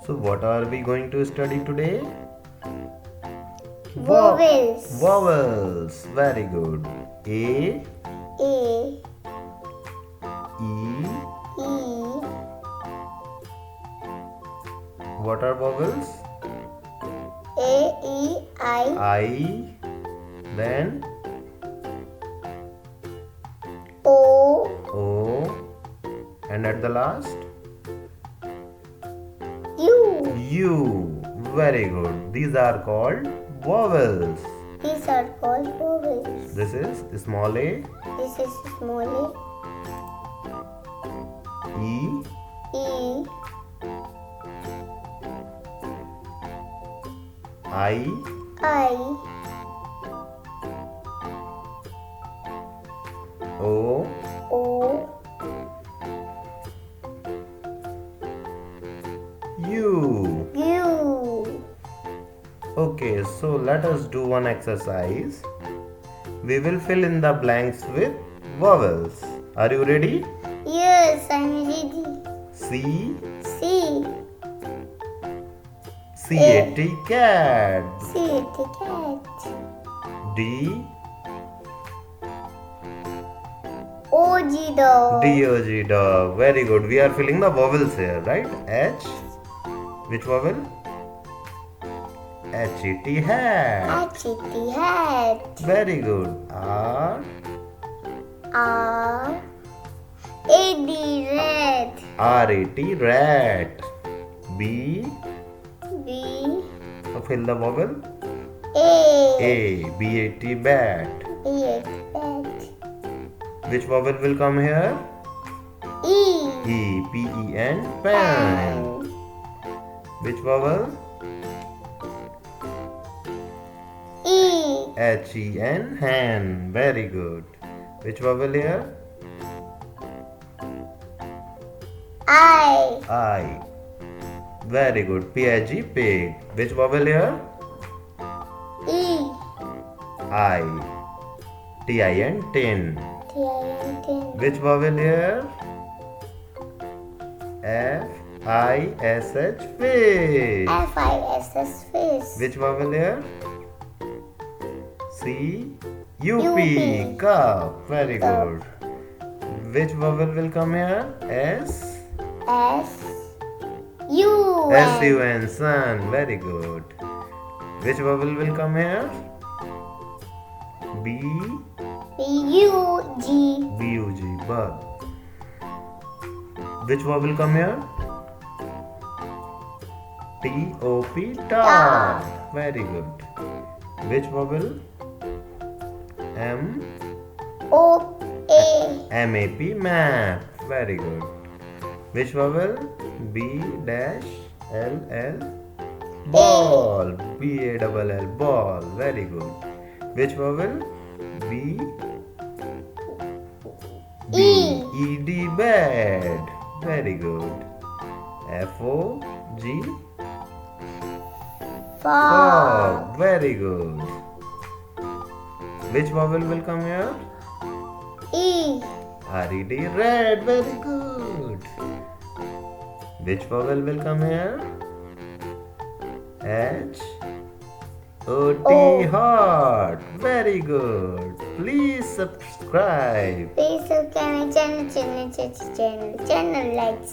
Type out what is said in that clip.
So what are we going to study today? Vowels. Vowels. Very good. A, A, E. E, What are vowels? A, E, I, I. Then O, O. And at the last? U. U. Very good. These are called vowels. These are called vowels. This is small a, This is small E, a, E, I, I, O, O, U. U. Okay, so let us do one exercise. We will fill in the blanks with vowels. Are you ready? Yes, I'm ready. C, C, C-A-T, cat. C, cat. D, O, G, dog. D-O-G, dog. Very good. We are filling the vowels here, right? H, which vowel? H-E-T, hat. H, T, hat. Very good. R, R, A, D, red. R-A-T, rat. B, B, fill the vowel. A, A, B-A-T, bat. B, bat. Which vowel will come here? E, E, P-E-N, pen. Which vowel? E, H-E-N, hen. Very good. Which vowel here? I, I. Very good. P-I-G, pig. Which vowel here? E, I. T-I-N, tin. T, I, N, Which vowel here? F-I-S-H, fish. F, I, S, S, fish. Which vowel here? C, U, U, P, P. cup. Very Cup. good. Which vowel will come here? S, S, U, S, N. U, N, sun. Very good. Which vowel will come here? B, B, U, G. B, U, G, bug. Which vowel come here? T, O, P, top. Very good. Which vowel? M, O, A, M-A-P, map. Very good. Which vowel? B dash L L, ball. B-A-L-L, ball. Very good. Which vowel? B, E, E-D, bed. Very good. F-O-G, Fog. fog. Very good. Which vowel will come here? E, R-E-D, red. Very good. Which vowel will come here? H O T, O. hot. Very good. Please subscribe. please subscribe my channel, like,